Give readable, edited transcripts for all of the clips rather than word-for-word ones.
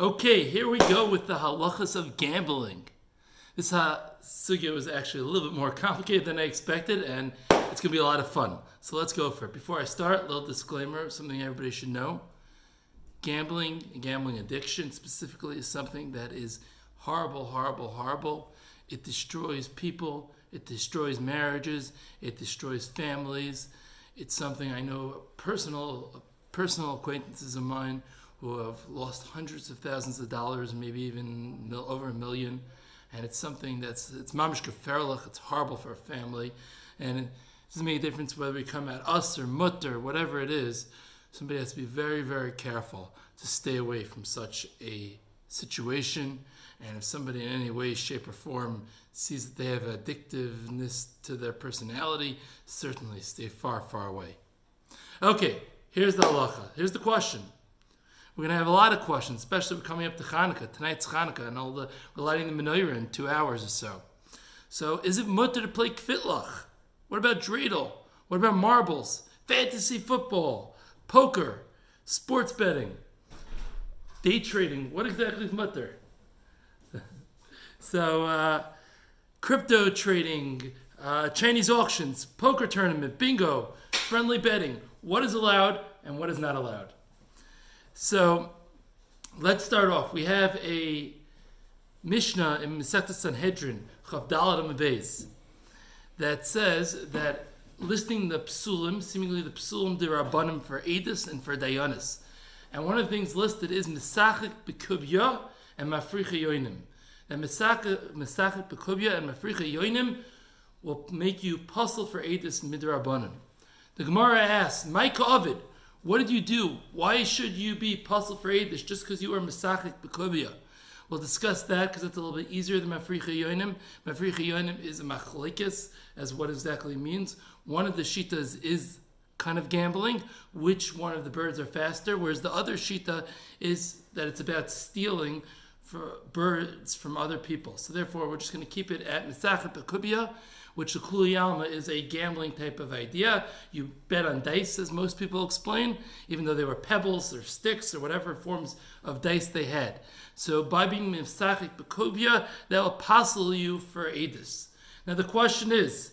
Okay, here we go with the halachos of gambling. This sugya was actually a little bit more complicated than I expected, and it's going to be a lot of fun. So let's go for it. Before I start, a little disclaimer, something everybody should know. Gambling and gambling addiction specifically is something that is horrible, horrible, horrible. It destroys people. It destroys marriages. It destroys families. It's something I know personal acquaintances of mine who have lost hundreds of thousands of dollars, maybe even over $1 million. And it's something it's mamish gefährlich. It's horrible for a family. And it doesn't make a difference whether we come at us or mutter, whatever it is. Somebody has to be very, very careful to stay away from such a situation. And if somebody in any way, shape, or form sees that they have addictiveness to their personality, certainly stay far, far away. Okay, here's the halacha. Here's the question. We're going to have a lot of questions, especially we're coming up to Hanukkah. Tonight's Hanukkah, and we're lighting the menorah in 2 hours or so. So, is it mutter to play Fitlock? What about Dreidel? What about marbles? Fantasy football? Poker? Sports betting? Day trading? What exactly is mutter? So, crypto trading, Chinese auctions, poker tournament, bingo, friendly betting. What is allowed and what is not allowed? So, let's start off. We have a Mishnah in Masechta Sanhedrin, Chav Daled Amud Beis, that says that listing the psulim, seemingly the psulim d'Rabbanim for Edus and for Dayanis. And one of the things listed is Mesachik B'Kubya and Mafricha Yoinim. That Mesachik B'Kubya and Mafricha Yoinim will make you puzzle for Edus and Midrabanim. The Gemara asks, Micah Ovid, what did you do? Why should you be puzzle for Edus just because you are Mesachik B'Kubya? We'll discuss that because it's a little bit easier than Mafricha Yoinim. Mafricha Yoinim is a machlekes, as what exactly means. One of the shitas is kind of gambling, which one of the birds are faster, whereas the other shita is that it's about stealing for birds from other people. So therefore, we're just going to keep it at Mesachik B'Kubya, which the Kuli Alma is a gambling type of idea. You bet on dice, as most people explain, even though they were pebbles or sticks or whatever forms of dice they had. So by being Mesachik B'Kubya, that will passel you for Edus. Now the question is,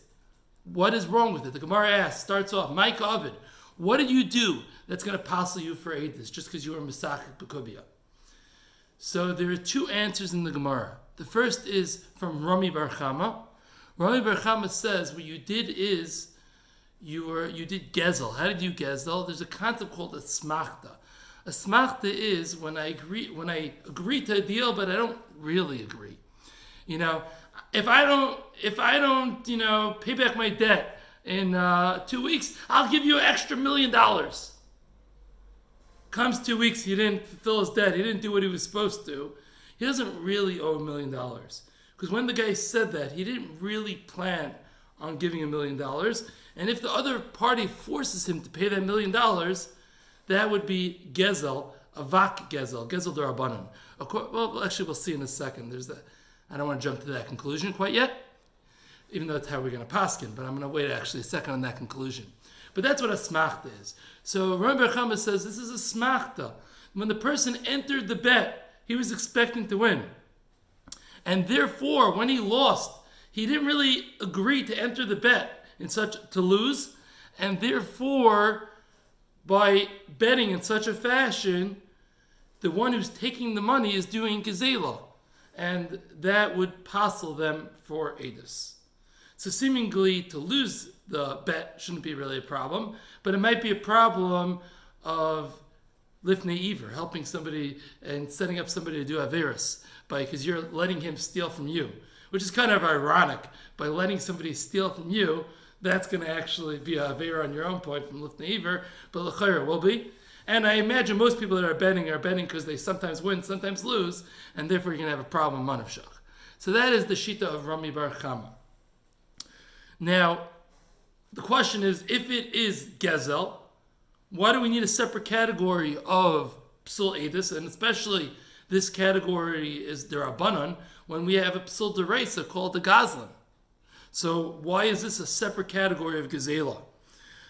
what is wrong with it? The Gemara starts off, Micah Ovid, what did you do that's going to passel you for Edus just because you were Mesachik B'Kubya? So there are two answers in the Gemara. The first is from Rami Bar Chama. Rami Bar Chama says what you did is you did gezel. How did you gezel? There's a concept called a smachta. A smachta is when I agree to a deal, but I don't really agree. You know, if I don't, pay back my debt in 2 weeks, I'll give you an extra $1 million. Comes 2 weeks, he didn't fulfill his debt. He didn't do what he was supposed to. He doesn't really owe $1 million. Because when the guy said that, he didn't really plan on giving $1 million. And if the other party forces him to pay that $1 million, that would be gezel, avak gezel d'Rabbanan. Well, actually, we'll see in a second. I don't want to jump to that conclusion quite yet, even though that's how we're going to paskin, but I'm going to wait actually a second on that conclusion. But that's what a smachta is. So Rabbi Bar Chama says this is a smachta. When the person entered the bet, he was expecting to win. And therefore, when he lost, he didn't really agree to enter the bet to lose. And therefore, by betting in such a fashion, the one who's taking the money is doing gezela. And that would passel them for Edus. So seemingly to lose the bet shouldn't be really a problem, but it might be a problem of lifnei iver, helping somebody and setting up somebody to do averis, because you're letting him steal from you, which is kind of ironic. By letting somebody steal from you, that's going to actually be a aver on your own point from lifnei iver, but l'chayr will be. And I imagine most people that are betting because they sometimes win, sometimes lose, and therefore you're going to have a problem with manavshach. So that is the shita of Rami Bar Chama. Now, the question is, if it is gezel, why do we need a separate category of psul edus, and especially this category is d'Rabbanan, when we have a psul d'Oraisa called the gazlan? So why is this a separate category of gezela?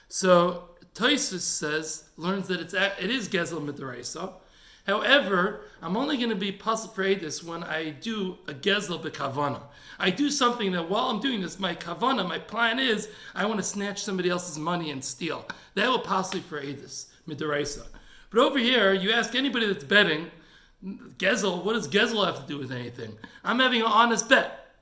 So Tosfos learns that it is gezel midraisa. However, I'm only going to be puzzled for Edis when I do a gezel b'kavana. I do something that while I'm doing this, my kavana, my plan is, I want to snatch somebody else's money and steal. That will possibly for Edis, midaraisa. But over here, you ask anybody that's betting, gezel, what does gezel have to do with anything? I'm having an honest bet.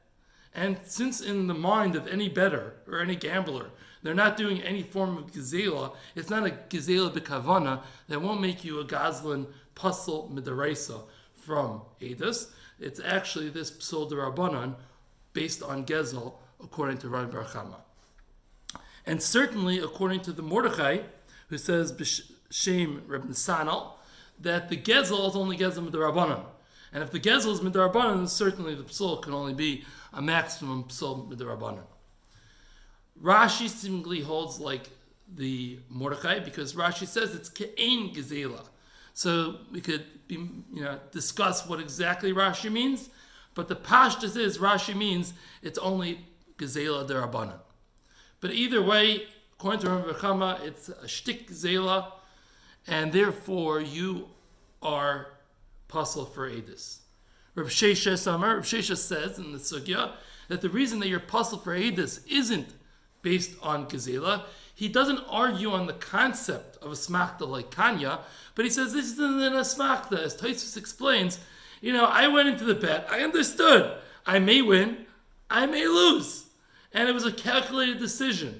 And since in the mind of any bettor or any gambler, they're not doing any form of gezela, it's not a gezela b'kavana, that won't make you a gazlan pasal midaraisa from Edis. It's actually this psul derabanan based on gezel, according to Rabbi Bar Chama. And certainly, according to the Mordechai, who says b'shem Reb Nisanel, that the gezel is only gezel midarabanan. And if the gezel is midarabanan, then certainly the psul can only be a maximum psul midarabanan. Rashi seemingly holds like the Mordechai because Rashi says it's ke'ein gezela. So we could discuss what exactly Rashi means, but the pashtus is Rashi means it's only gezela derabanan. But either way, according to Rabbi Chama, it's a shtik gezela, and therefore you are pasal for Edis. Reb Shesha says in the sugya that the reason that you're pasal for Edis isn't based on gezela. He doesn't argue on the concept of a smachta like Kanya, but he says this isn't a smachta. As Tosfos explains, I went into the bet. I understood. I may win. I may lose. And it was a calculated decision.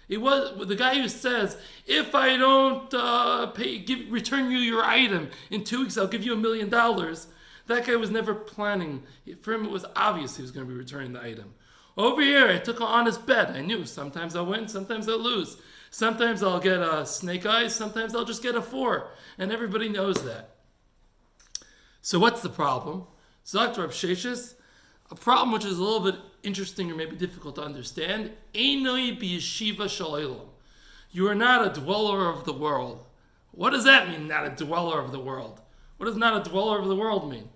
It was the guy who says, if I don't return you your item in 2 weeks, I'll give you $1 million. That guy was never planning. For him, it was obvious he was going to be returning the item. Over here, I took an honest bet. I knew sometimes I'll win, sometimes I'll lose. Sometimes I'll get a snake eyes, sometimes I'll just get a 4. And everybody knows that. So what's the problem? Zakt Reb Sheshes, a problem which is a little bit interesting or maybe difficult to understand. Einoi b'yeshiva shalaylam. You are not a dweller of the world. What does that mean, not a dweller of the world? What does not a dweller of the world mean?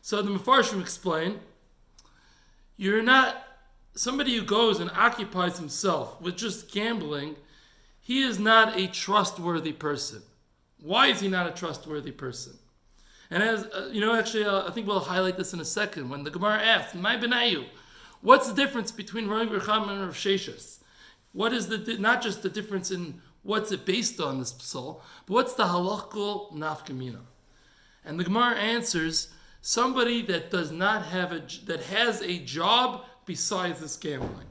So the Mefarshim explain, you're not somebody who goes and occupies himself with just gambling. He is not a trustworthy person. Why is he not a trustworthy person? And as I think we'll highlight this in a second. When the Gemara asks, "My benayu," what's the difference between Rabbi Chama and Rav Sheshes? What is not just the difference in what's it based on, this psul, but what's the halachal nafkamina? And the Gemara answers, somebody that does not have that has a job besides this gambling.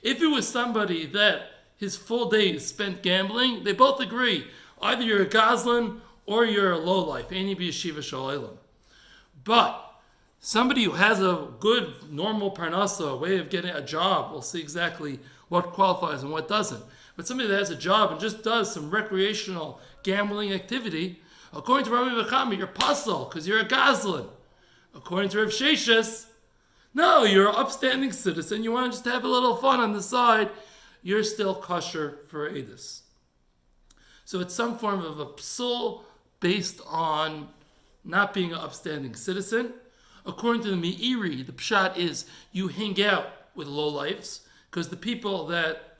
If it was somebody that his full day is spent gambling, they both agree. Either you're a gazlan or you're a lowlife. Any b'yeshiva shalaylam. But somebody who has a good, normal parnasa, a way of getting a job, we'll see exactly what qualifies and what doesn't. But somebody that has a job and just does some recreational gambling activity, according to Rabbi Bechami, you're pasal because you're a gazlan. According to Rav Sheshes, no, you're an upstanding citizen. You want to just have a little fun on the side. You're still kosher for Edis. So it's some form of a psul based on not being an upstanding citizen. According to the Meiri, the pshat is you hang out with lowlifes because the people that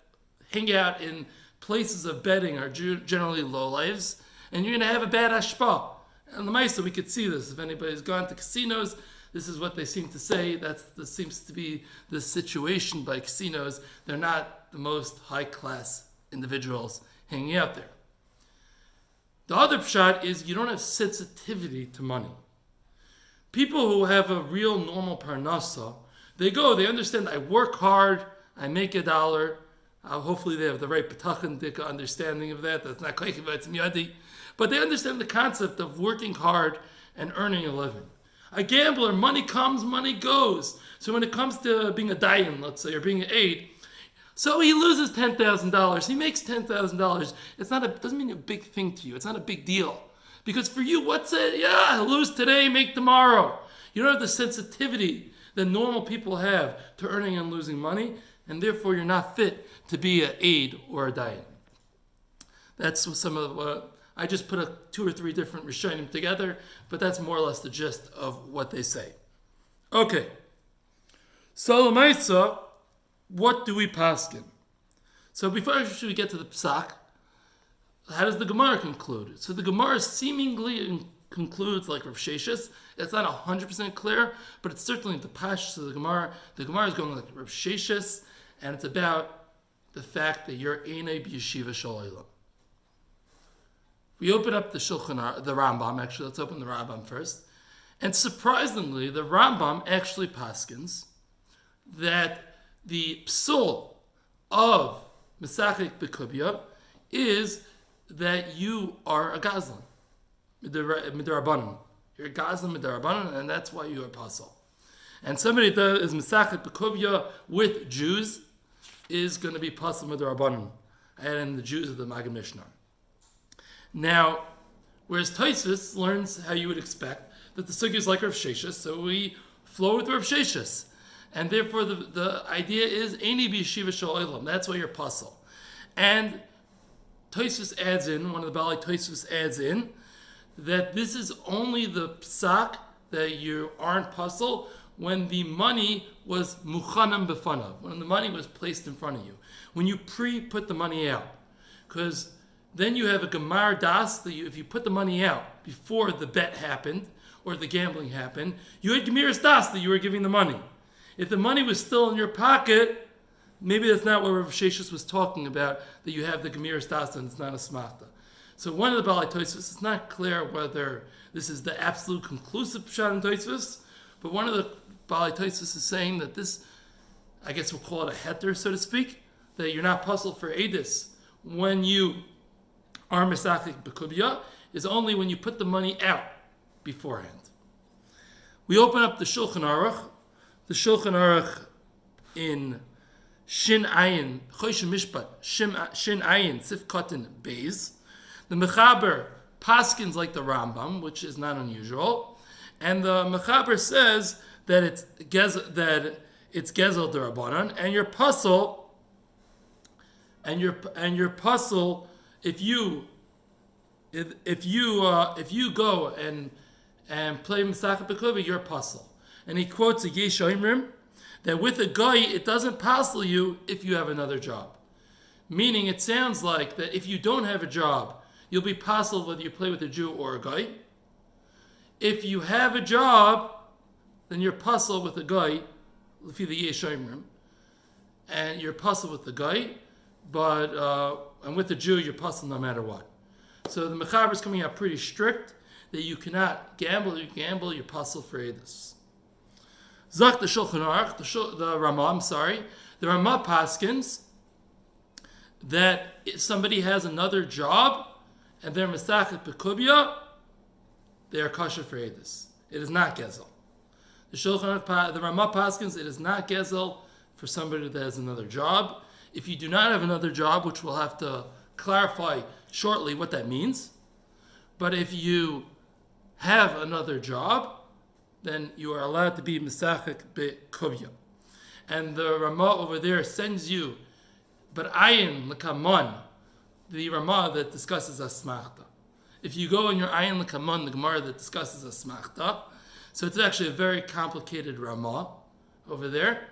hang out in places of betting are generally lowlifes, and you're going to have a bad hashpah. And the Maisa, we could see this. If anybody's gone to casinos, this is what they seem to say. This seems to be the situation by casinos. They're not the most high-class individuals hanging out there. The other pshat is you don't have sensitivity to money. People who have a real normal parnasa, they understand I work hard, I make $1. Hopefully they have the right petachin understanding of that. That's not koikiv miyadi. But they understand the concept of working hard and earning a living. A gambler, money comes, money goes. So when it comes to being a dayan, let's say, or being an aide, so he loses $10,000. He makes $10,000. It doesn't mean a big thing to you. It's not a big deal. Because for you, what's it? Yeah, lose today, make tomorrow. You don't have the sensitivity that normal people have to earning and losing money, and therefore you're not fit to be an aide or a dayan. That's some of I just put 2 or 3 different rishonim together, but that's more or less the gist of what they say. Okay. So l'maisa, what do we paskin? So before we get to the psak, how does the Gemara conclude? So the Gemara seemingly concludes like Rav Sheshis. It's not 100% clear, but it's certainly the pashtus of the Gemara. The Gemara is going like Rav Sheshis, and it's about the fact that you're Einay B'Yeshiva Shel Olam. We open up the Rambam, actually. Let's open the Rambam first. And surprisingly, the Rambam actually paskins that the psul of Mesachik B'Kubya is that you are a Gazlan, Midarabanan. You're a Gazlan Midarabanan, and that's why you are pasul. And somebody that is Mesachik B'Kubya with Jews is going to be pasul Midarabanan, and the Jews of the Maggid Mishnah. Now, whereas Tosfos learns how you would expect that the sugya is like Rav Sheshis, so we flow with Rav Sheshis. And therefore, the idea is Einay B'Yeshiva Shel Olam. That's why you're pasul. And Tosfos adds in, one of the Balei Tosfos adds in, that this is only the psak that you aren't pasul when the money was muchanam b'fanav, when the money was placed in front of you, when you put the money out. Because then you have a gemar das that if you put the money out before the bet happened or the gambling happened, you had gemir das that you were giving the money. If the money was still in your pocket, maybe that's not what Rav Sheshis was talking about, that you have the gemir das and it's not a smachta. So one of the Balei Tosfos, it's not clear whether this is the absolute conclusive pshat in Tosfos, but one of the Balei Tosfos is saying that this, I guess we'll call it a heter, so to speak, that you're not pasul for edus when you are Mesachik B'Kubya, is only when you put the money out beforehand. We open up the Shulchan Aruch. The Shulchan Aruch in Shin Ayin, Choshen Mishpat, Shin Ayin, Sif Kotin Beis. The Mechaber paskins like the Rambam, which is not unusual, and the Mechaber says that it's Gezel Derabanan, and your pasul, if you go and play Mesachik B'Kubya, you're pasul. And he quotes a Yesh Oimrim that with a guy, it doesn't pasul you if you have another job. Meaning, it sounds like that if you don't have a job, you'll be pasul whether you play with a Jew or a guy. If you have a job, then you're pasul with a guy, the Yesh Oimrim, and you're pasul with the guy, but and with the Jew, you're pasul no matter what. So the Mechaber is coming out pretty strict that you cannot gamble. You gamble, you're pasul for edus. Zak the Shulchan Aruch, the Ramah, the Ramah paskins that if somebody has another job and they're Mesachik B'Kubya, they are kosher for edus. It is not gezel. The Shulchan Aruch, the Ramah paskins, it is not gezel for somebody that has another job. If you do not have another job, which we'll have to clarify shortly what that means, but if you have another job, then you are allowed to be Mesachik B'Kubya. And the Ramah over there sends you, but Ayin L'Kamon, the Ramah that discusses Asmachta. If you go in your Ayin L'Kamon, the Gemara that discusses Asmachta, so it's actually a very complicated Ramah over there,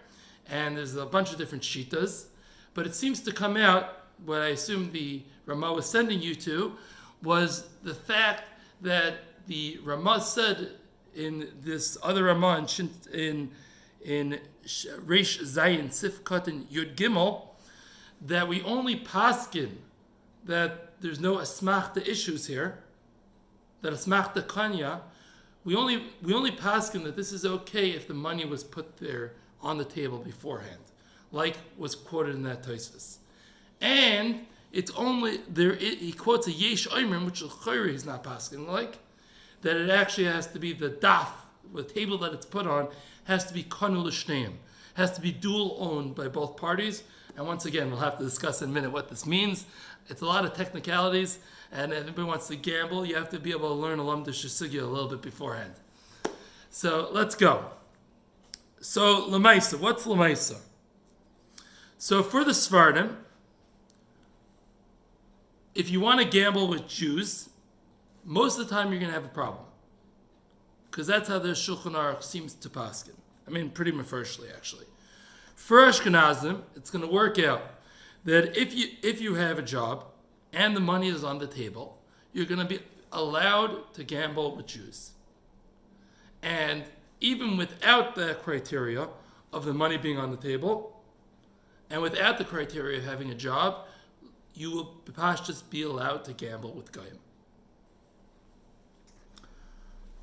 and there's a bunch of different shitas, but it seems to come out, what I assume the Ramah was sending you to, was the fact that the Ramah said in this other Ramah in Reish Zayin Sif Katan Yud Gimel that we only paskin that there's no asmachta issues here, that asmachta kanya. We only paskin that this is okay if the money was put there on the table beforehand, like was quoted in that Tosfos. And it's only there. He quotes a Yesh Oimrim, which L'Chayri is not paskin like. That it actually has to be the daf, the table that it's put on, has to be kanu l'shneim, has to be dual owned by both parties. And once again, we'll have to discuss in a minute what this means. It's a lot of technicalities, and if anybody wants to gamble, you have to be able to learn a lamdish sugya a little bit beforehand. So let's go. So l'maisa, what's l'maisa? So for the Sfardim, if you want to gamble with Jews, most of the time you're going to have a problem. Because that's how the Shulchan Aruch seems to paskin. I mean, pretty mefarshly, actually. For Ashkenazim, it's going to work out that if you have a job and the money is on the table, you're going to be allowed to gamble with Jews. And even without the criteria of the money being on the table, and without the criteria of having a job, you will just be allowed to gamble with Goyim.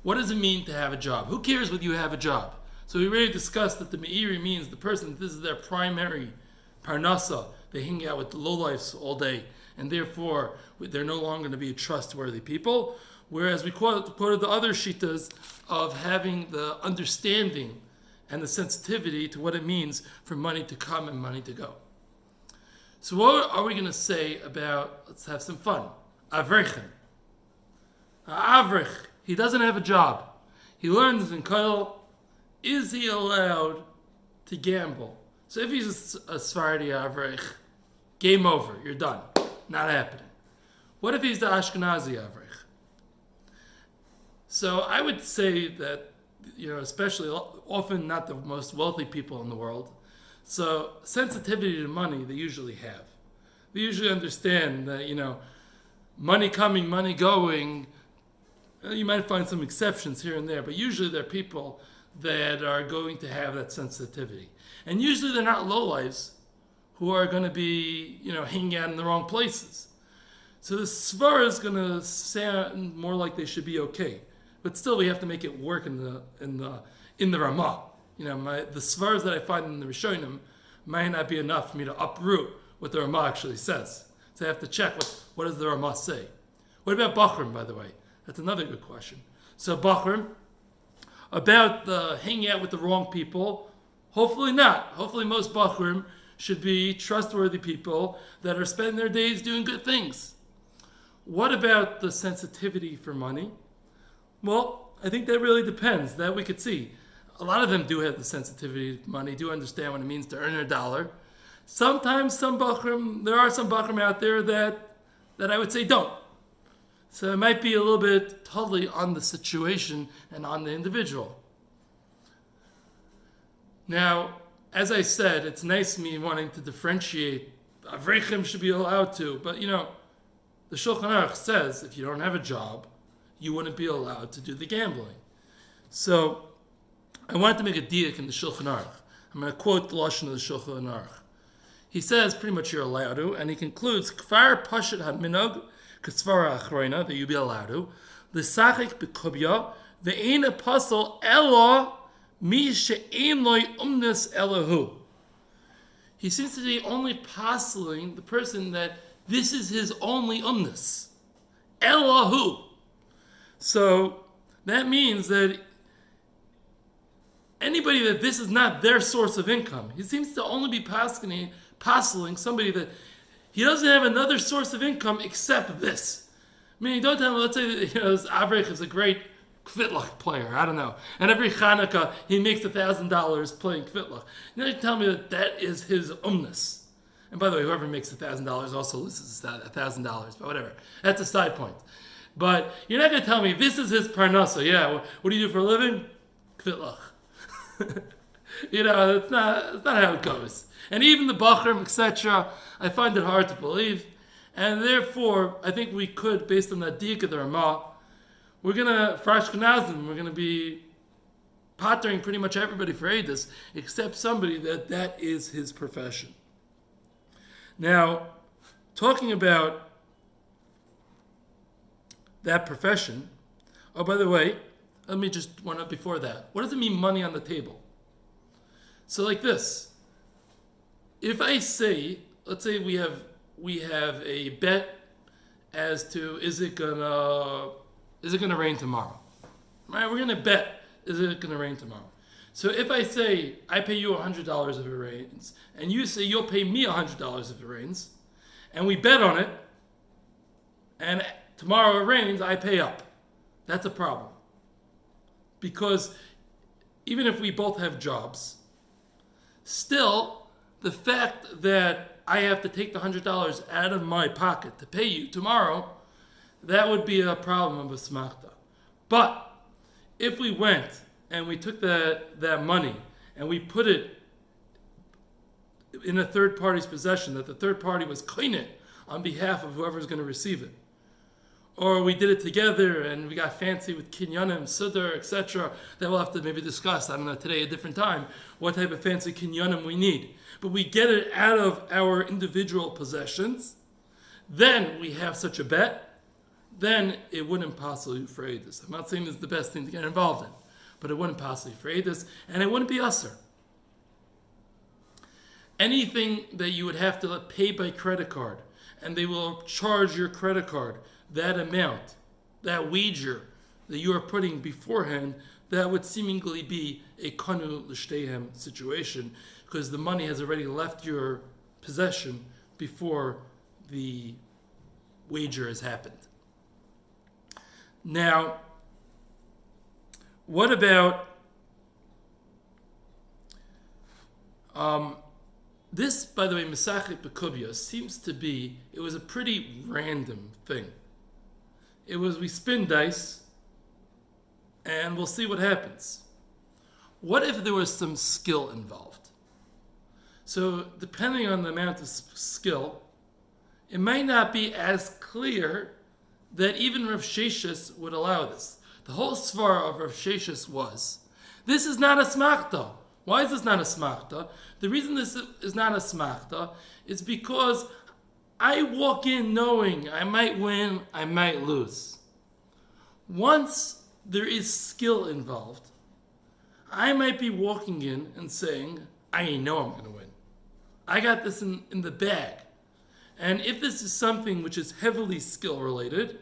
What does it mean to have a job? Who cares whether you have a job? So we already discussed that the Meiri means the person, this is their primary parnasa. They hang out with the lowlifes all day, and therefore they're no longer going to be trustworthy people. Whereas we quoted the other shitas of having the understanding and the sensitivity to what it means for money to come and money to go. So what are we going to say about, let's have some fun, Avreichim. Avrich, he doesn't have a job. He learns in Koil, is he allowed to gamble? So if he's a Sephardi Avrich, game over, you're done. Not happening. What if he's the Ashkenazi Avrich? So I would say that, especially often not the most wealthy people in the world, so sensitivity to money they usually have. They usually understand that, money coming, money going. You might find some exceptions here and there, but usually they're people that are going to have that sensitivity. And usually they're not lowlifes who are going to be, hanging out in the wrong places. So the svara is going to sound more like they should be okay. But still we have to make it work in the Ramah. The svaras that I find in the Rishonim might not be enough for me to uproot what the Ramah actually says. So I have to check what does the Ramah say. What about Bachrim, by the way? That's another good question. So Bachrim, about the hanging out with the wrong people, hopefully not. Hopefully most Bachrim should be trustworthy people that are spending their days doing good things. What about the sensitivity for money? Well, I think that really depends. That we could see. A lot of them do have the sensitivity to money, do understand what it means to earn a dollar. Sometimes there are some Bachrim out there that I would say don't. So it might be a little bit totally on the situation and on the individual. Now, as I said, it's nice me wanting to differentiate. Avreichim should be allowed to, but the Shulchan Aruch says if you don't have a job, you wouldn't be allowed to do the gambling. So I wanted to make a diak in the Shulchan Aruch. I'm going to quote the lashon of the Shulchan Aruch. He says pretty much you're allowed to, and he concludes, Kfar Pashat HaMinog, Kesvara Achroina, that you be allowed to, L'sachik B'kubya, Ve'ein Apostle Elo, Mi She'ein Loi Umnes Elohu. He seems to be only apostling the person that this is his only umnus. Elohu. So that means that anybody that this is not their source of income, he seems to only be apostling somebody that he doesn't have another source of income except this. Meaning, don't tell him, let's say that Avrich is a great Fitlock player, I don't know. And every Hanukkah, he makes $1,000 playing Fitlock. You tell me that is his umnus. And by the way, whoever makes $1,000 also loses $1,000, but whatever. That's a side point. But you're not going to tell me this is his parnasa. Yeah, what do you do for a living? Kvitlach. It's not how it goes. And even the Bachrim, etc., I find it hard to believe. And therefore, I think we could, based on that diak of the Ramah, for Ashkenazim, we're going to be pottering pretty much everybody for Eidos, except somebody that is his profession. Now, talking about that profession, oh, by the way, let me just one up before that. What does it mean, money on the table? So like this, if I say, let's say we have a bet as to is it gonna rain tomorrow? Right? We're gonna bet, is it gonna rain tomorrow? So if I say I pay you $100 if it rains, and you say you'll pay me $100 if it rains, and we bet on it, and tomorrow it rains, I pay up. That's a problem. Because even if we both have jobs, still, the fact that I have to take the $100 out of my pocket to pay you tomorrow, that would be a problem of a smachta. But if we went and we took that money and we put it in a third party's possession, that the third party was clean it on behalf of whoever's going to receive it, or we did it together and we got fancy with kinyanim, sudar, etc. That we'll have to maybe discuss, I don't know, today, a different time, what type of fancy kinyanim we need. But we get it out of our individual possessions, then we have such a bet, then it wouldn't possibly be for Eidus. I'm not saying this is the best thing to get involved in, but it wouldn't possibly for Eidus, and it wouldn't be usher. Anything that you would have to pay by credit card, and they will charge your credit card that amount, that wager that you are putting beforehand, that would seemingly be a kanu l'shteihem situation, because the money has already left your possession before the wager has happened. Now, what about this, by the way, Mesachet Bekubya, seems to be, it was a pretty random thing. It was, we spin dice, and we'll see what happens. What if there was some skill involved? So, depending on the amount of skill, it might not be as clear that even Rav Sheshis would allow this. The whole svara of Rav Sheshis was, this is not a smachta. Why is this not a smachta? The reason this is not a smachta is because I walk in knowing I might win, I might lose. Once there is skill involved, I might be walking in and saying, I know I'm going to win. I got this in the bag. And if this is something which is heavily skill related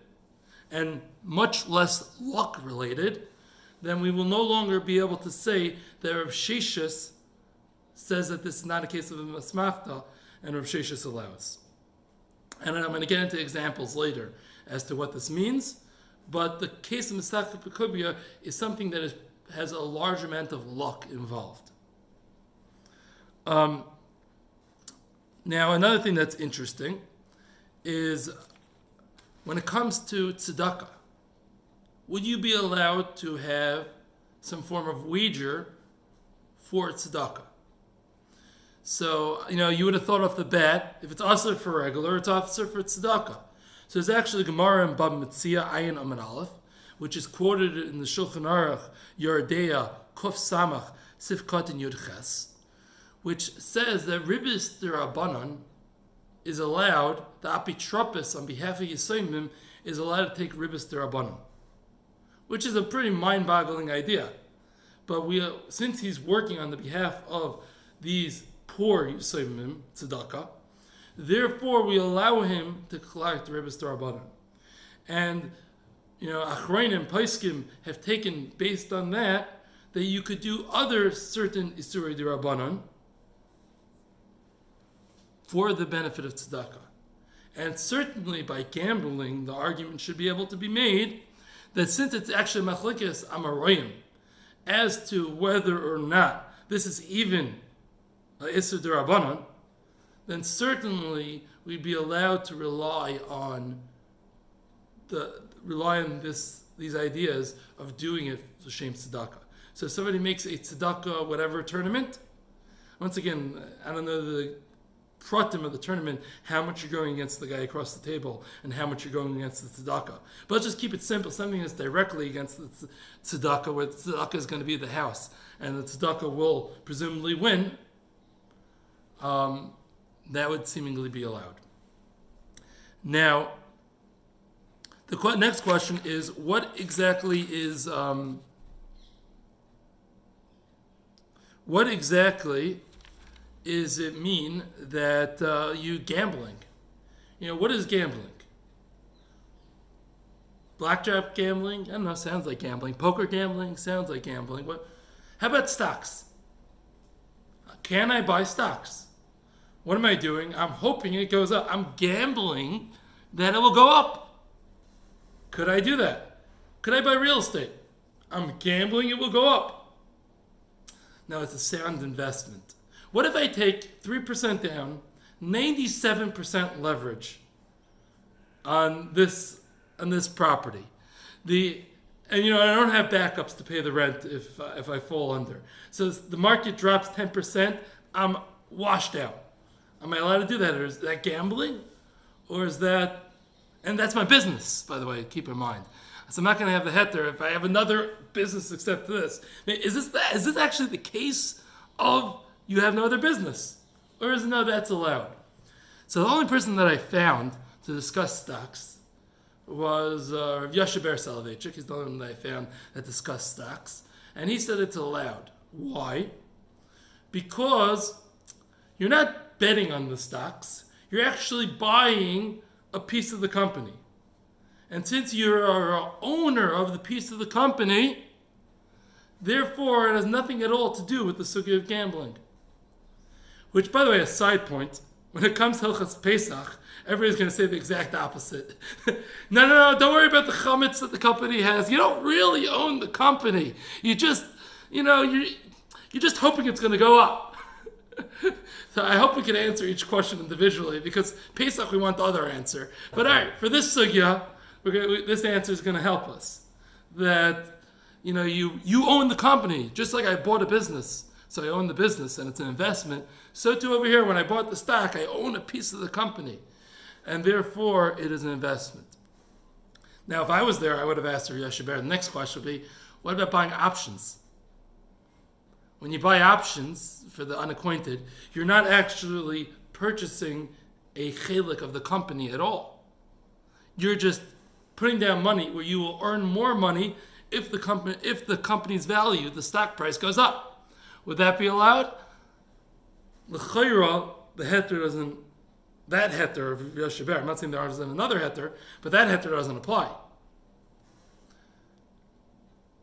and much less luck related, then we will no longer be able to say that Rav Sheshis says that this is not a case of a masmachta, and Rav Sheshis allows. And I'm going to get into examples later as to what this means, but the case of Mesachet Bekubya is something that has a large amount of luck involved. Now, another thing that's interesting is when it comes to tzedakah, would you be allowed to have some form of wager for tzedakah? So, you would have thought off the bat, if it's also for regular, it's also for tzedakah. So there's actually Gemara in Bab Metzia, Ayin Amud Aleph, which is quoted in the Shulchan Aruch, Yordeya, Kuf Samach, Sifkat and Yud Ches, which says that Ribis D'Rabbanan is allowed, the Apitropis on behalf of Yisayimim is allowed to take Ribis D'Rabbanan, which is a pretty mind-boggling idea. But since he's working on the behalf of these poor Yisayimim, tzedakah, therefore we allow him to collect Ribis D'Rabbanan. And, Achronim, Paiskim have taken, based on that you could do other certain Isurei D'Rabbanan for the benefit of tzedakah. And certainly by gambling, the argument should be able to be made that since it's actually machlekes amaroyim as to whether or not this is even Isur D'Rabbanan, then certainly we'd be allowed to rely on these ideas of doing it for Shem Tzedakah. So if somebody makes a Tzedakah whatever tournament, once again, I don't know the pratim of the tournament, how much you're going against the guy across the table and how much you're going against the tzedakah. But let's just keep it simple, something that's directly against the tzedakah, where the tzedakah is going to be the house and the tzedakah will presumably win, that would seemingly be allowed. Now, the next question is, what exactly is it mean that you gambling? What is gambling? Blackjack gambling? I don't know, sounds like gambling. Poker gambling? Sounds like gambling. How about stocks? Can I buy stocks? What am I doing? I'm hoping it goes up. I'm gambling that it will go up. Could I do that? Could I buy real estate? I'm gambling it will go up. Now, it's a sound investment. What if I take 3% down, 97% leverage on this property? And I don't have backups to pay the rent if I fall under. So the market drops 10%, I'm washed out. Am I allowed to do that? Or is that gambling? Or is that And that's my business, by the way, keep in mind. So I'm not going to have the heter if I have another business except this. Is this actually the case of you have no other business? Or is it no, that's allowed? So the only person that I found to discuss stocks was Rav Yasha Ber Soloveitchik. He's the only one that I found that discussed stocks. And he said it's allowed. Why? Because you're not betting on the stocks. You're actually buying a piece of the company. And since you're an owner of the piece of the company, therefore it has nothing at all to do with the sugya of gambling. Which, by the way, a side point, when it comes to Hilchas Pesach, everybody's going to say the exact opposite. No, don't worry about the chametz that the company has. You don't really own the company. You just, you're just hoping it's going to go up. So I hope we can answer each question individually, because Pesach we want the other answer. But all right, for this sugya, this answer is going to help us. That, you own the company, just like I bought a business. So I own the business and it's an investment. So too over here, when I bought the stock, I own a piece of the company. And therefore, it is an investment. Now, if I was there, I would have asked Rav Yasha Ber. The next question would be, what about buying options? When you buy options, for the unacquainted, you're not actually purchasing a chelik of the company at all. You're just putting down money where you will earn more money if the company's value, the stock price, goes up. Would that be allowed? L'chayra, the heter doesn't. That heter of Yasha Ber, I'm not saying there isn't another heter, but that heter doesn't apply.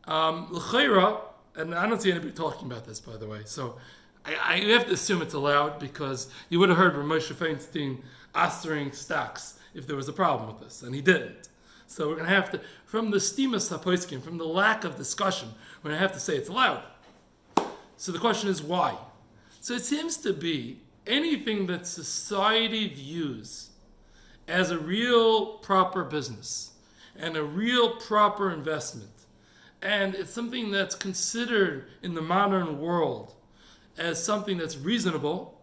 L'chayra, and I don't see anybody talking about this, by the way, so I have to assume it's allowed, because you would have heard Moshe Feinstein astering stocks if there was a problem with this, and he didn't. So we're going to have to, from the stimas hapoiskim, from the lack of discussion, we're going to have to say it's allowed. So the question is why? So it seems to be anything that society views as a real proper business and a real proper investment, and it's something that's considered in the modern world as something that's reasonable.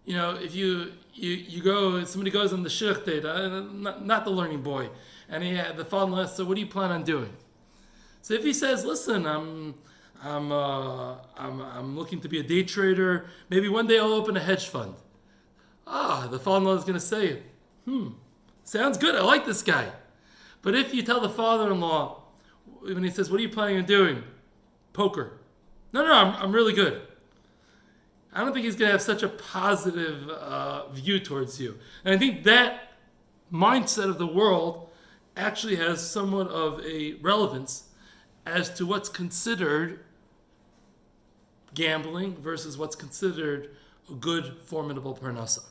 If you go, somebody goes on the shidduch date, not the learning boy, and the father asks, so what do you plan on doing? So if he says, listen, I'm looking to be a day trader. Maybe one day I'll open a hedge fund. The father-in-law is going to say, sounds good. I like this guy. But if you tell the father-in-law, when he says, what are you planning on doing? Poker. No, I'm really good. I don't think he's going to have such a positive view towards you. And I think that mindset of the world actually has somewhat of a relevance as to what's considered gambling versus what's considered a good, formidable parnasa.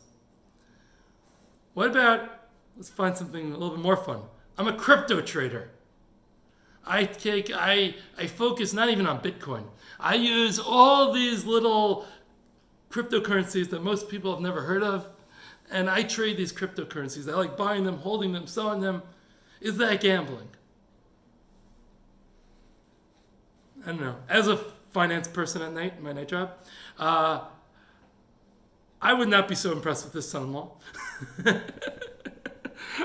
What about, let's find something a little bit more fun. I'm a crypto trader. I focus not even on Bitcoin. I use all these little cryptocurrencies that most people have never heard of, and I trade these cryptocurrencies. I like buying them, holding them, selling them. Is that gambling? I don't know. As a finance person at night, my night job, I would not be so impressed with this son-in-law.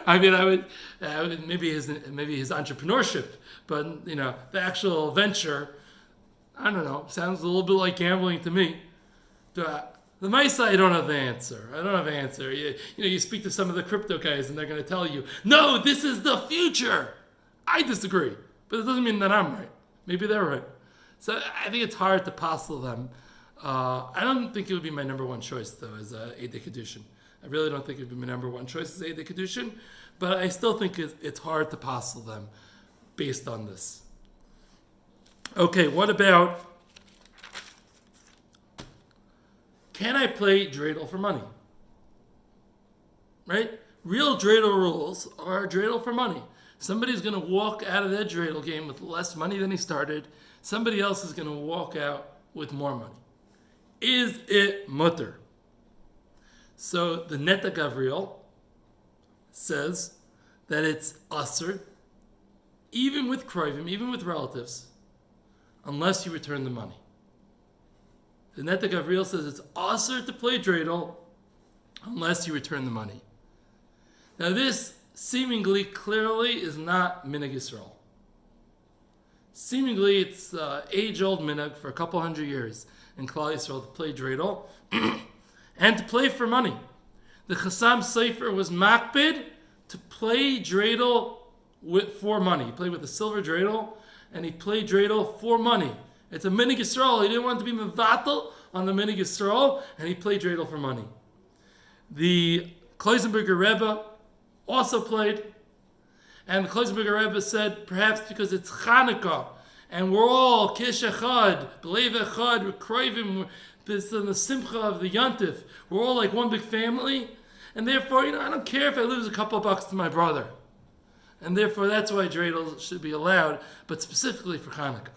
I would maybe his entrepreneurship, but the actual venture, I don't know, sounds a little bit like gambling to me. The Maisa, I don't have the answer. You speak to some of the crypto guys and they're going to tell you, no, this is the future. I disagree, but it doesn't mean that I'm right. Maybe they're right. So I think it's hard to passel them. I don't think it would be my number one choice, though, as Eidei Kedushin. I really don't think it would be my number one choice as Eidei Kedushin, but I still think it's hard to passel them based on this. Okay, what about, can I play Dreidel for money? Right? Real Dreidel rules are Dreidel for money. Somebody's going to walk out of that Dreidel game with less money than he started. Somebody else is going to walk out with more money. Is it mutter? So the Netta Gavriel says that it's asr, even with kroivim, even with relatives, unless you return the money. The Netta Gavriel says it's asr to play Dreidel unless you return the money. Now this seemingly clearly is not Minhag Yisrael. Seemingly it's age-old Minhag for a couple hundred years in Klal Yisrael to play Dreidel and to play for money. The Chassam Sofer was makbid to play Dreidel for money. He played with a silver Dreidel and he played Dreidel for money. It's a Minhag Yisrael. He didn't want to be mevatel on the Minhag Yisrael, and he played Dreidel for money. The Kloisenberger Rebbe also played, and the Kloisenberger Rebbe said, perhaps because it's Chanukah, and we're all Kish Echad, Belev Echad, we're Kroivim, this is the Simcha of the Yontif. We're all like one big family, and therefore, I don't care if I lose a couple of bucks to my brother. And therefore, that's why Dreidel should be allowed, but specifically for Chanukah.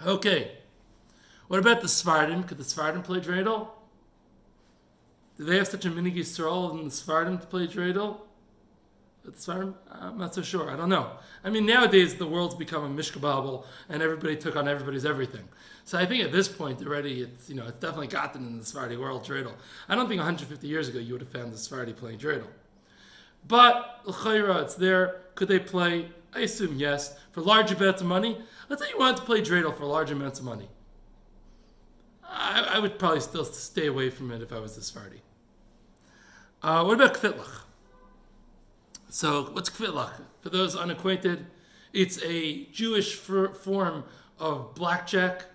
Okay, what about the Sephardim? Could the Sephardim play Dreidel? Do they have such a Minhag Yisrael in the Sephardim to play Dreidel? The Sephardim? I'm not so sure. I don't know. I mean, nowadays the world's become a mishkababel, and everybody took on everybody's everything. So I think at this point already, it's definitely gotten in the Sephardi world Dreidel. I don't think 150 years ago you would have found the Sephardi playing Dreidel. But l'chayra, it's there. Could they play? I assume yes. For large amounts of money. Let's say you wanted to play Dreidel for large amounts of money. I would probably still stay away from it if I was the Sephardi. What about Kvitlach? So what's Kvitlach? For those unacquainted, it's a Jewish form of blackjack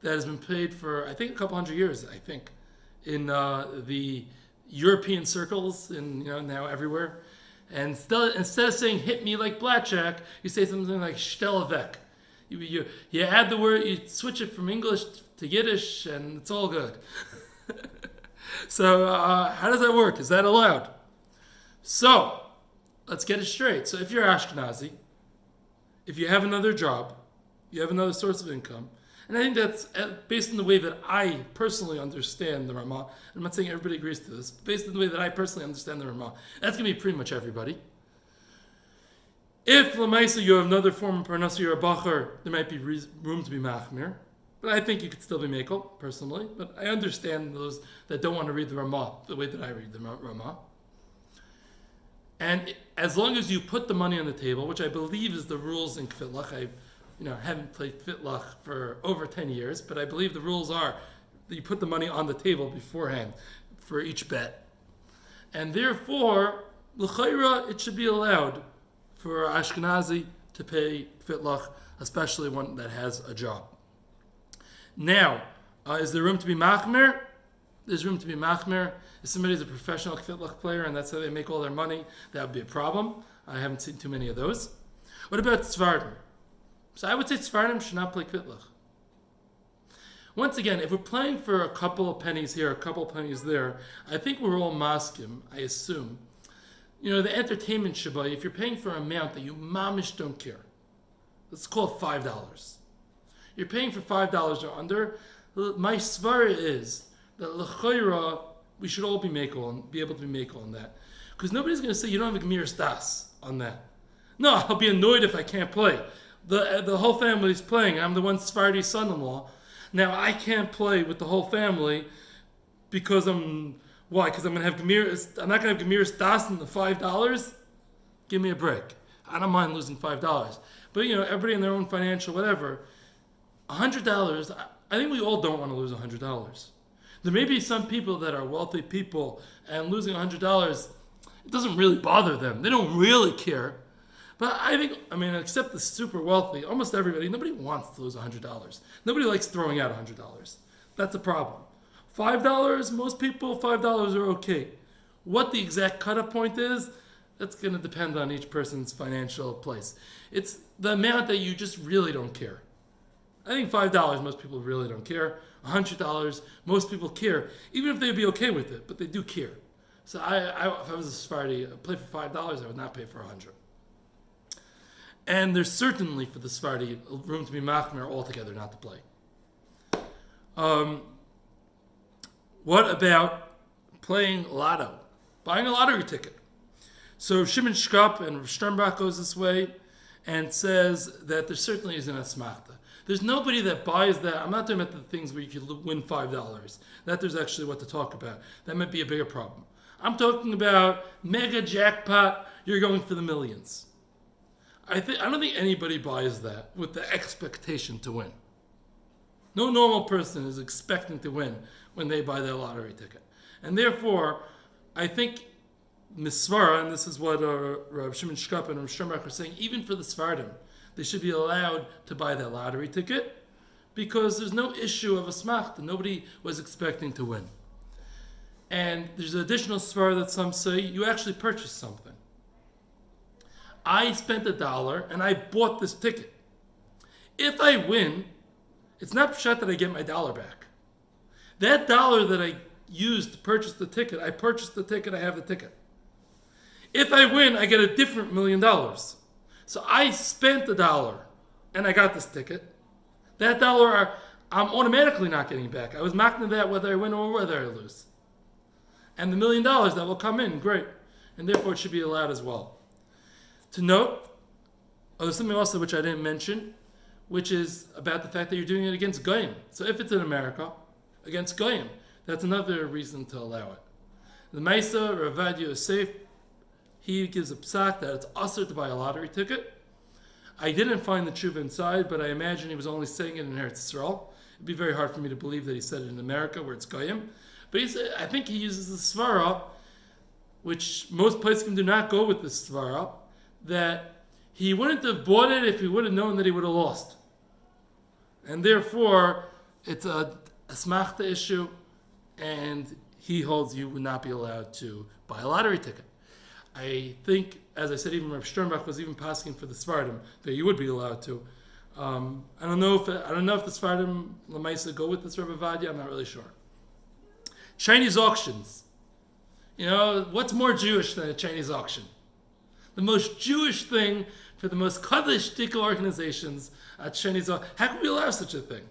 that has been played for, I think, a couple hundred years, in the European circles and now everywhere. And instead of saying "hit me like blackjack," you say something like "shtel avek." You add the word, you switch it from English to Yiddish, and it's all good. So how does that work? Is that allowed? So let's get it straight. So if you're Ashkenazi, if you have another job, you have another source of income, and I think that's based on the way that I personally understand the Ramah. I'm not saying everybody agrees to this, but based on the way that I personally understand the Ramah, that's going to be pretty much everybody. If Lamaisa you have another form of parnasa, you're a bacher, there might be room to be machmir. But I think you could still be mekel, personally. But I understand those that don't want to read the Ramah the way that I read the Ramah. And as long as you put the money on the table, which I believe is the rules in Kvitlach, I haven't played Fitlock for over 10 years, but I believe the rules are that you put the money on the table beforehand for each bet. And therefore, l'chayra, it should be allowed for Ashkenazi to pay Fitlock, especially one that has a job. Now, is there room to be machmer? There's room to be machmer. If somebody's a professional Fitlock player and that's how they make all their money, that would be a problem. I haven't seen too many of those. What about Tzvardim? So I would say Tzvardim should not play Kvitlach. Once again, if we're playing for a couple of pennies here, a couple of pennies there, I think we're all maskim, I assume. The entertainment shabbai, if you're paying for an amount that you mamish don't care, let's call it $5. You're paying for $5 or under. My svara is that l'chayra, we should all be able to be mekel on that. Because nobody's going to say you don't have a gemir das on that. No, I'll be annoyed if I can't play. The whole family's playing. I'm the one Sephardi son-in-law. Now I can't play with the whole family because why? Because I'm going to have gemir. I'm not going to have gemir das in the $5. Give me a break. I don't mind losing $5, but everybody in their own financial whatever. $100. I think we all don't want to lose $100. There may be some people that are wealthy people and losing $100, it doesn't really bother them. They don't really care. But except the super wealthy, almost everybody, nobody wants to lose $100. Nobody likes throwing out $100. That's a problem. $5, most people, $5 are okay. What the exact cut-off point is, that's going to depend on each person's financial place. It's the amount that you just really don't care. I think $5, most people really don't care. $100, most people care, even if they'd be okay with it, but they do care. So if I was a Sephardi, I'd play for $5, I would not pay for $100. And there's certainly for the Sephardi room to be machmer altogether not to play. What about playing lotto? Buying a lottery ticket. So Shimon Shkop and Sternbach goes this way and says that there certainly isn't a smachta. There's nobody that buys that. I'm not talking about the things where you could win $5. That there's actually what to talk about. That might be a bigger problem. I'm talking about mega jackpot. You're going for the millions. I don't think anybody buys that with the expectation to win. No normal person is expecting to win when they buy their lottery ticket. And therefore, I think Misvara, and this is what Rav Shimon Shkop and Rav Sternbach are saying, even for the Sfardim, they should be allowed to buy that lottery ticket because there's no issue of a smachta. Nobody was expecting to win. And there's an additional Svara that some say you actually purchased something. I spent $1 and I bought this ticket. If I win, it's not pshat that I get my $1 back. That $1 that I used to purchase the ticket, I purchased the ticket, I have the ticket. If I win, I get a different $1 million. So I spent $1 and I got this ticket. That $1 I'm automatically not getting back. I was marking that whether I win or whether I lose. And the $1 million that will come in, great. And therefore it should be allowed as well. To note, there's something also which I didn't mention, which is about the fact that you're doing it against Goyim. So if it's in America, against Goyim, that's another reason to allow it. The Maisa, Ravad Yosef, he gives a psak that it's usher to buy a lottery ticket. I didn't find the tshuva inside, but I imagine he was only saying it in Eretz Yisrael. It'd be very hard for me to believe that he said it in America where it's Goyim. But I think he uses the svara, which most places do not go with the svara, that he wouldn't have bought it if he would have known that he would have lost. And therefore, it's a smachta issue, and he holds you would not be allowed to buy a lottery ticket. I think, as I said, even Rav Sternbach was even asking for the Sfardim that you would be allowed to. I don't know if the Sfardim Lamaisa go with this Rebbe Vadia. I'm not really sure. Chinese auctions. What's more Jewish than a Chinese auction? The most Jewish thing for the most Kaddish Dika organizations at Chinese auction. How can we allow such a thing?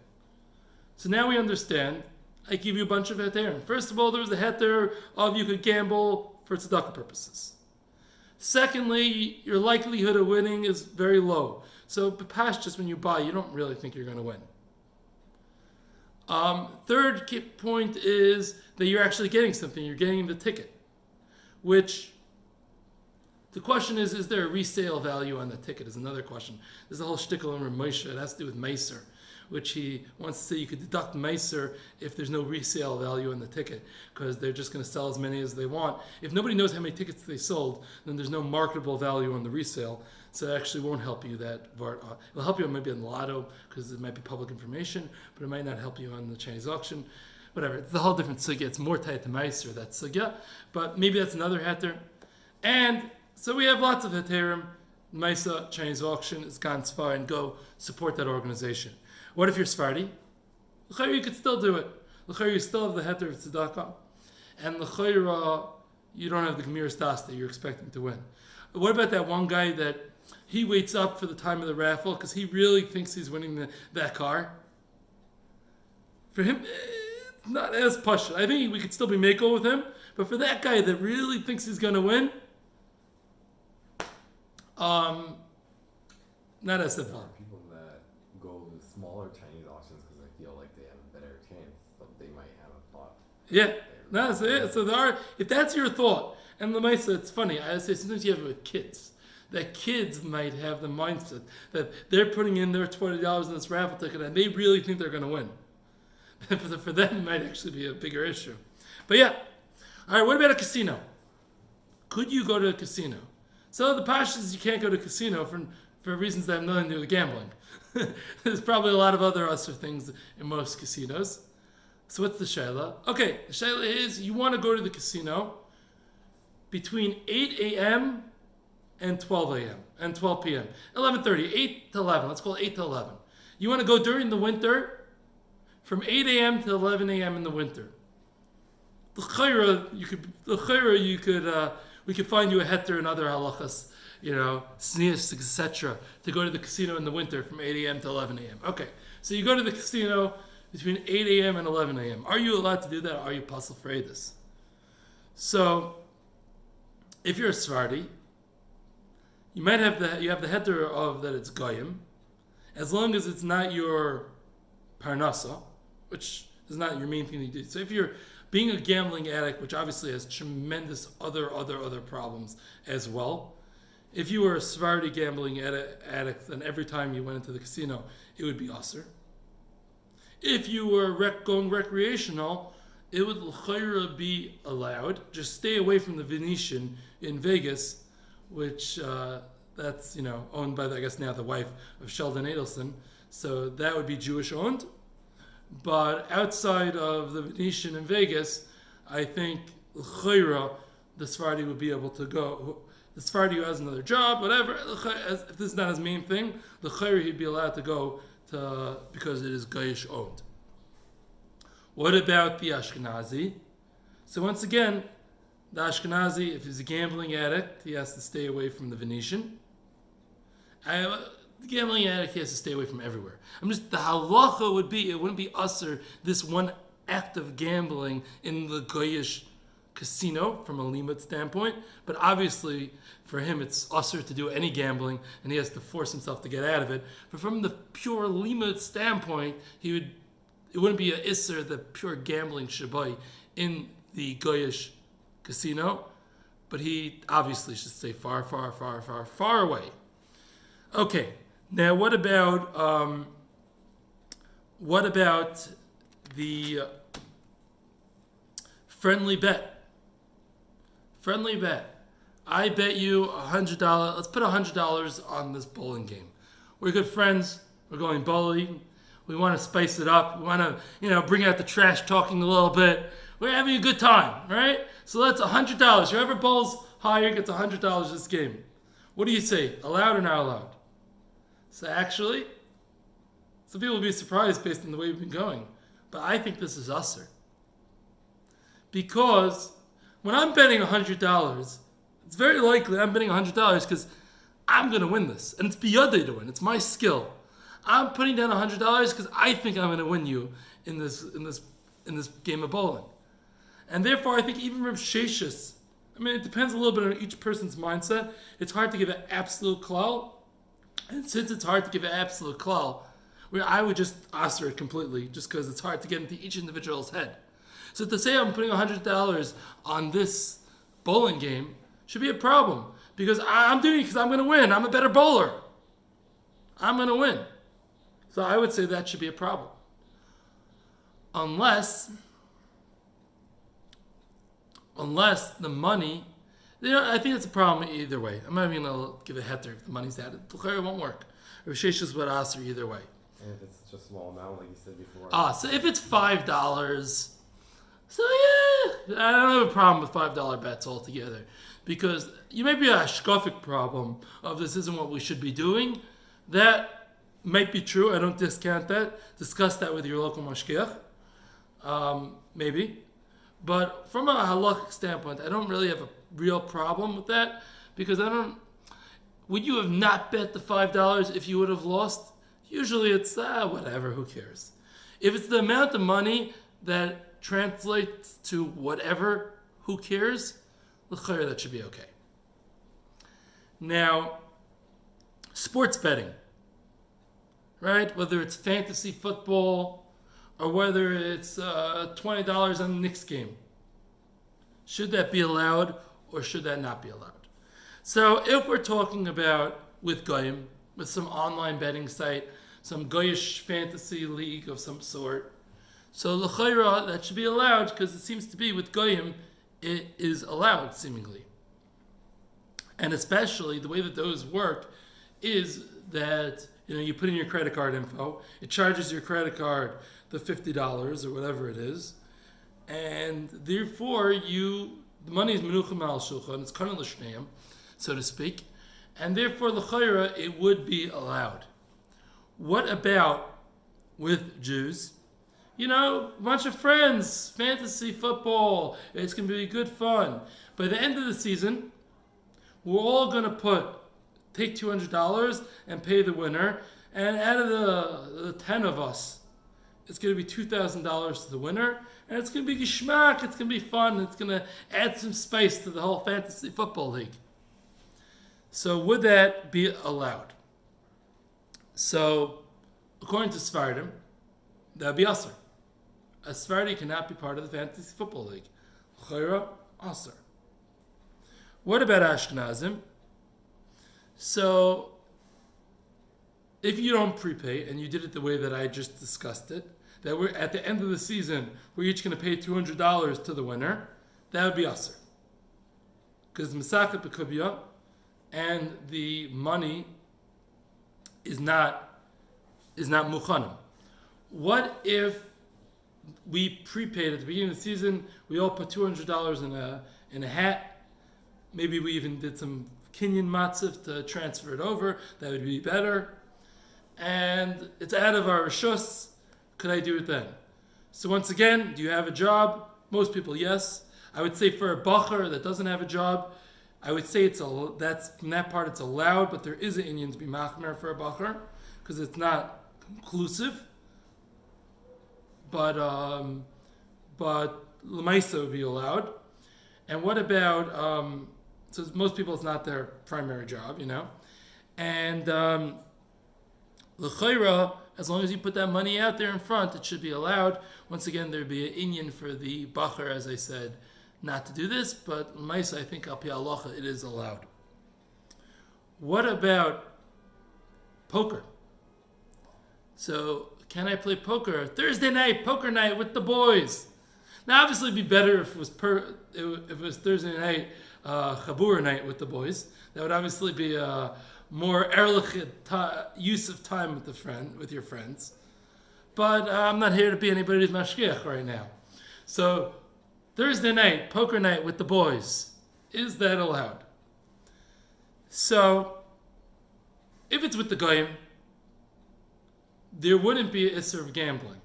So now we understand. I give you a bunch of heterim. First of all, there was a heter of you could gamble for tzedakah purposes. Secondly, your likelihood of winning is very low. So just when you buy, you don't really think you're going to win. Third key point is that you're actually getting something. You're getting the ticket. Which, the question is there a resale value on the ticket is another question. There's a whole shtickle in Ramosha. It has to do with Meiser, which he wants to say you could deduct Meiser if there's no resale value on the ticket, because they're just going to sell as many as they want. If nobody knows how many tickets they sold, then there's no marketable value on the resale. So it actually won't help you that. It'll help you maybe on the lotto, because it might be public information, but it might not help you on the Chinese auction. Whatever. It's a whole different sugya. It's more tied to Meiser, that sugya. But maybe that's another heter. And so we have lots of heterim. Meisa, Chinese auction, is gone far, and go support that organization. What if you're Sephardi? L'chayra, you could still do it. L'chayra, you still have the heter of tzedakah. And l'chayra, you don't have the gemir stas that you're expecting to win. What about that one guy that he waits up for the time of the raffle because he really thinks he's winning that car? For him, it's not as push. I think we could still be mako with him. But for that guy that really thinks he's going to win, not as simple. People that go to smaller Chinese auctions because they feel like they have a better chance, but they might have a thought. Yeah, that's it. So if that's your thought, and the Lamaisa, it's funny. I say sometimes you have it with kids. That kids might have the mindset that they're putting in their $20 in this raffle ticket and they really think they're going to win. For them, it might actually be a bigger issue. But yeah. All right, what about a casino? Could you go to a casino? So the pashas is you can't go to a casino for reasons that have nothing to do with gambling. There's probably a lot of other things in most casinos. So what's the shayla? Okay, the shayla is you want to go to the casino between 8 a.m. and 12 a.m. and 12 p.m. 11:30, 8 to 11. Let's call it 8 to 11. You want to go during the winter from 8 a.m. to 11 a.m. in the winter. We could find you a heter and other halachos, sneas, etc., to go to the casino in the winter from 8 a.m. to 11 a.m. Okay, so you go to the casino between 8 a.m. and 11 a.m. Are you allowed to do that? Or are you pasul for edus? So, if you're a Sephardi, you might have the heter of that it's goyim, as long as it's not your parnasa, which is not your main thing to do. So if you're being a gambling addict, which obviously has tremendous other problems as well. If you were a Sephardi gambling addict, then every time you went into the casino, it would be usher. If you were going recreational, it would l'chayra be allowed. Just stay away from the Venetian in Vegas, which that's owned by I guess now the wife of Sheldon Adelson. So that would be Jewish owned. But outside of the Venetian in Vegas, I think l'chayra the Sephardi would be able to go. The Sephardi who has another job, whatever, if this is not his main thing, l'chayra he'd be allowed to go to because it is Goyish owned. What about the Ashkenazi? So once again, the Ashkenazi, if he's a gambling addict, he has to stay away from the Venetian. The gambling addict, he has to stay away from everywhere. The halacha would be, it wouldn't be usher, this one act of gambling in the Goyish casino from a limud standpoint, but obviously for him it's usher to do any gambling and he has to force himself to get out of it. But from the pure limud standpoint, it wouldn't be a isser, the pure gambling shabai in the Goyish casino, but he obviously should stay far away. Okay, now what about the friendly bet? Friendly bet. I bet you $100. Let's put $100 on this bowling game. We're good friends. We're going bowling. We want to spice it up. We want to, bring out the trash talking a little bit. We're having a good time, right? So that's $100. Whoever bowls higher gets $100 this game. What do you say? Allowed or not allowed? So actually, some people will be surprised based on the way we've been going. But I think this is usher. Because when I'm betting $100, it's very likely I'm betting $100 because I'm going to win this. And it's biyadei to win. It's my skill. I'm putting down $100 because I think I'm going to win you in this game of bowling. And therefore, I think even Reb Sheshis, it depends a little bit on each person's mindset. It's hard to give an absolute klal. And since it's hard to give an absolute klal, where I would just answer it completely just because it's hard to get into each individual's head. So to say I'm putting $100 on this bowling game should be a problem because I'm doing it because I'm going to win. I'm a better bowler. I'm going to win. So I would say that should be a problem. Unless the money, I think it's a problem either way. I'm not even going to give a heter if the money's added. It won't work. Rav Sheshes would answer either way. And if it's just a small amount, like you said before. So if it's $5, so yeah, I don't have a problem with $5 bets altogether. Because you may be a hashkafic problem of this isn't what we should be doing. That might be true. I don't discount that. Discuss that with your local mashgiach. Maybe. But from a halachic standpoint, I don't really have a real problem with that. Because would you have not bet the $5 if you would have lost? Usually it's, whatever, who cares? If it's the amount of money that translates to whatever, who cares? That should be okay. Now, sports betting, right? Whether it's fantasy football or whether it's $20 on the Knicks game. Should that be allowed or should that not be allowed? So if we're talking about with Goyim, with some online betting site, some Goyish fantasy league of some sort, so l'chayra, that should be allowed because it seems to be with Goyim, it is allowed seemingly. And especially the way that those work is that you put in your credit card info, it charges your credit card the $50 or whatever it is, and therefore the money is menuchim al shulchan, it's kana l'shneim, so to speak, and therefore l'chayra it would be allowed. What about with Jews? A bunch of friends, fantasy football, it's going to be good fun. By the end of the season, we're all going to take $200 and pay the winner, and out of the 10 of us, it's going to be $2,000 to the winner, and it's going to be geschmack, it's going to be fun, it's going to add some spice to the whole fantasy football league. So would that be allowed? So, according to Sfardim, that would be asur. a Sephardi cannot be part of the fantasy football league. Chayra, Aser. What about Ashkenazim? So, if you don't prepay, and you did it the way that I just discussed it, that we're at the end of the season, we're each going to pay $200 to the winner, that would be Aser. Because the Masakat B'Kubya and the money is not Mukhanim. What if we prepaid at the beginning of the season, we all put $200 in a hat, maybe we even did some Kinyan Matziv to transfer it over, that would be better, and it's out of our Rishus, could I do it then? So once again, do you have a job? Most people, yes. I would say for a bacher that doesn't have a job, I would say that's from that part it's allowed, but there is an inyan to be machmer for a bacher because it's not conclusive. But l'maisa would be allowed. And what about so most people it's not their primary job, and l'chayra, as long as you put that money out there in front, it should be allowed. Once again, there'd be an inyan for the bacher, as I said, not to do this, but l'maisa, I think al pi halacha, it is allowed. What about poker? So, can I play poker Thursday night, poker night with the boys? Now, obviously, it'd be better if it was Thursday night, chabur night with the boys. That would obviously be a more erlich use of time with your friends. But I'm not here to be anybody's mashgiach right now. So, Thursday night, poker night with the boys. Is that allowed? So, if it's with the goyim, there wouldn't be an issur of gambling.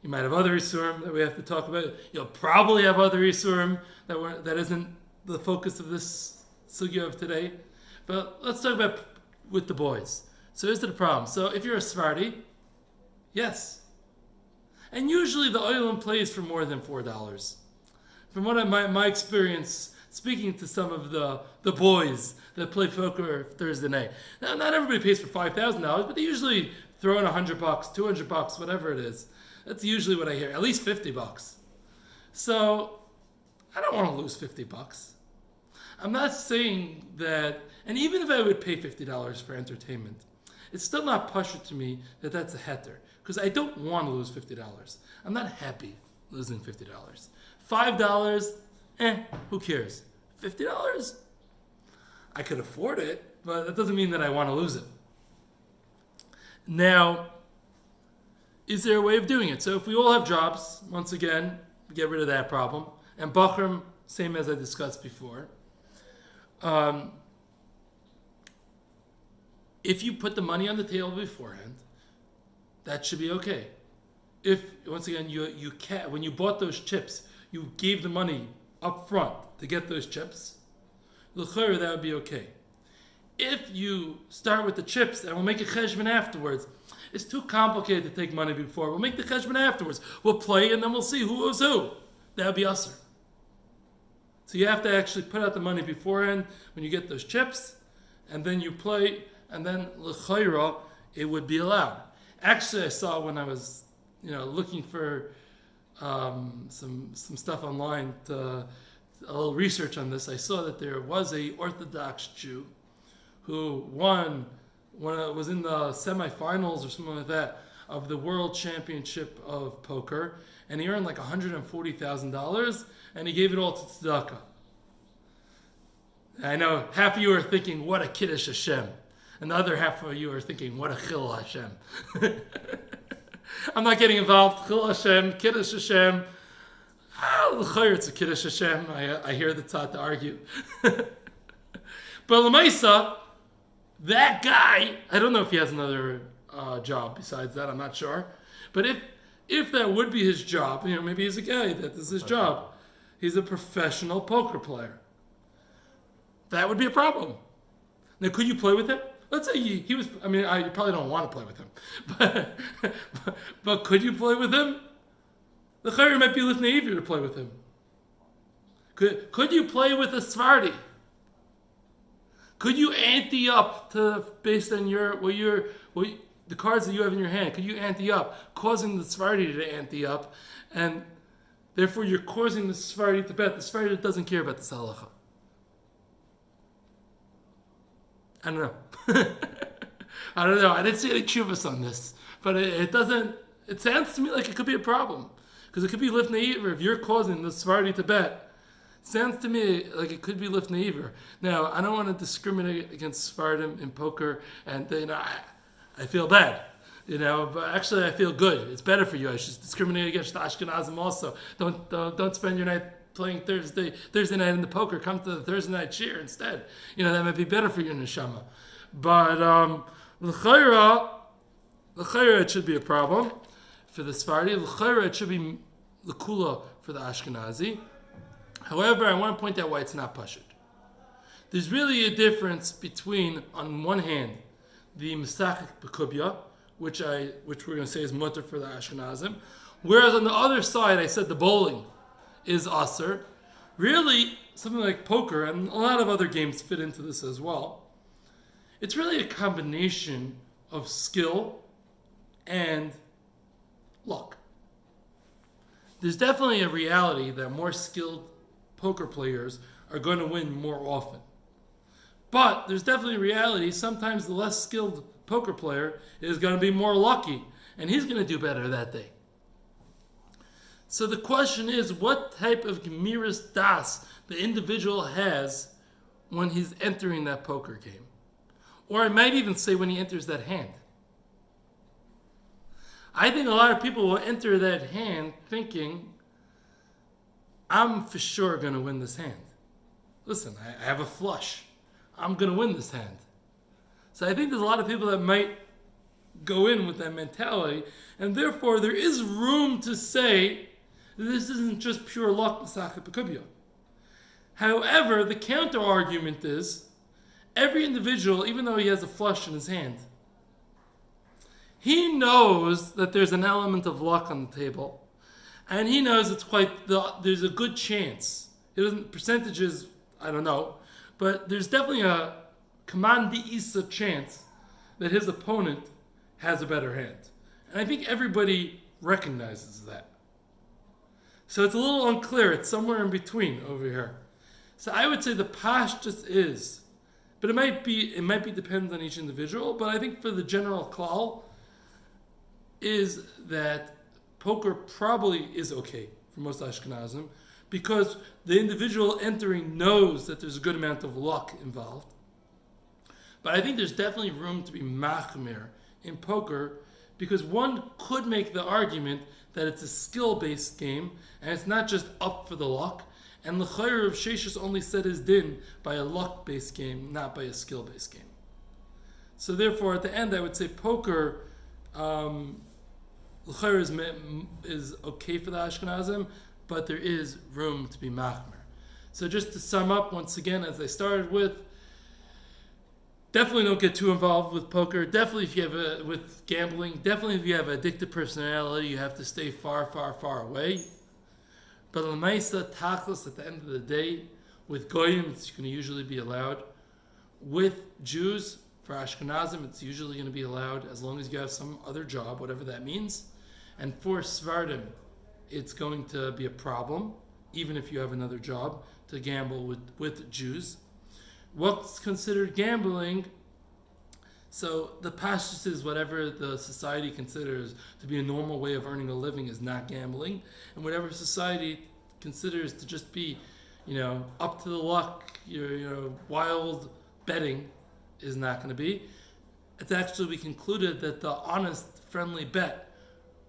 You might have other isurim that we have to talk about. You'll probably have other isurim that isn't the focus of this sugya of today. But let's talk about with the boys. So here's the problem. So if you're a Sephardi, yes. And usually the oilam plays for more than $4. From what my experience, speaking to some of the boys that play poker Thursday night. Now, not everybody pays for $5,000, but they usually throw in $100, $200, whatever it is. That's usually what I hear. At least $50. So I don't want to lose $50. I'm not saying that, and even if I would pay $50 for entertainment, it's still not pashut to me that that's a heter, because I don't want to lose $50. I'm not happy losing $50. $5, who cares? $50, I could afford it, but that doesn't mean that I want to lose it. Now, is there a way of doing it? So if we all have jobs, once again, we get rid of that problem. And Bachram, same as I discussed before. If you put the money on the table beforehand, that should be okay. If, once again, when you bought those chips, you gave the money up front to get those chips, l'chayr, that would be okay. If you start with the chips and we'll make a cheshbon afterwards, it's too complicated to take money before. We'll make the cheshbon afterwards. We'll play and then we'll see who owes who. That would be usher. So you have to actually put out the money beforehand when you get those chips, and then you play, and then l'chayra, it would be allowed. Actually, I saw when I was, looking for some stuff online, a little research on this. I saw that there was a Orthodox Jew who won when it was in the semifinals or something like that of the World Championship of Poker, and he earned like $140,000, and he gave it all to tzedakah. I know half of you are thinking, what a kiddush Hashem, and the other half of you are thinking, what a chil Hashem. I'm not getting involved. Chil Hashem, kiddush Hashem. L'chayr, it's a kiddush Hashem. I hear the tzad to argue. But l'maisa, that guy, I don't know if he has another job besides that, I'm not sure. But if that would be his job, maybe he's a guy that this is his job. He's a professional poker player. That would be a problem. Now, could you play with him? Let's say he was, you probably don't want to play with him. But could you play with him? The chayyur might be listening easier to play with him. Could you play with a Sephardi? Could you ante up based on the the cards that you have in your hand, could you ante up, causing the Sephardi to ante up, and therefore you're causing the Sephardi to bet. The Sephardi doesn't care about this halacha. I don't know. I don't know. I didn't see any tshuvas on this, but it doesn't. It sounds to me like it could be a problem because it could be lifnei iver if you're causing the Sephardi to bet. Sounds to me like it could be lifnei iver. Now, I don't want to discriminate against Sephardim in poker, and I feel bad, but actually I feel good. It's better for you. I should discriminate against the Ashkenazim also. Don't spend your night playing Thursday night in the poker. Come to the Thursday night shiur instead. That might be better for your neshama. But l'chayra it should be a problem for the Sephardi. L'chayra it should be l'kula for the Ashkenazi. However, I want to point out why it's not pashut. There's really a difference between, on one hand, the Mesachik B'Kubya, which we're going to say is mutter for the Ashkenazim, whereas on the other side, I said the bowling is aser. Really, something like poker, and a lot of other games fit into this as well. It's really a combination of skill and luck. There's definitely a reality that more skilled poker players are going to win more often. But there's definitely a reality sometimes the less skilled poker player is going to be more lucky, and he's going to do better that day. So the question is, what type of gemiras das the individual has when he's entering that poker game? Or I might even say when he enters that hand. I think a lot of people will enter that hand thinking, I'm for sure going to win this hand. Listen, I have a flush. I'm going to win this hand. So I think there's a lot of people that might go in with that mentality, and therefore there is room to say this isn't just pure luck, Mesachik B'Kubya. However, the counter argument is every individual, even though he has a flush in his hand, he knows that there's an element of luck on the table, and he knows there's a good chance. It doesn't, percentages, I don't know, but there's definitely a command isa chance that his opponent has a better hand. And I think everybody recognizes that. So it's a little unclear. It's somewhere in between over here. So I would say the pashtus is, but it might be dependent on each individual, but I think for the general klal is that poker probably is okay for most Ashkenazim because the individual entering knows that there's a good amount of luck involved. But I think there's definitely room to be machmir in poker because one could make the argument that it's a skill-based game and it's not just up for the luck. And l'chayr of Sheshus only said his din by a luck-based game, not by a skill-based game. So therefore, at the end, I would say poker l'chayr is okay for the Ashkenazim, but there is room to be machmir. So just to sum up, once again, as I started with, definitely don't get too involved with poker. Definitely if you have with gambling. Definitely if you have an addictive personality, you have to stay far, far, far away. But l'maisa tachlis, at the end of the day, with goyim, it's going to usually be allowed. With Jews, for Ashkenazim, it's usually going to be allowed as long as you have some other job, whatever that means. And for Sephardim, it's going to be a problem, even if you have another job, to gamble with Jews. What's considered gambling? So the pashtus is whatever the society considers to be a normal way of earning a living is not gambling, and whatever society considers to just be, up to the luck, wild betting is not going to be. It's actually, we concluded that the honest, friendly bet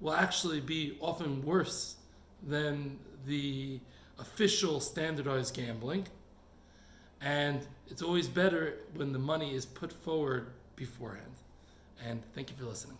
will actually be often worse than the official standardized gambling. And it's always better when the money is put forward beforehand. And thank you for listening.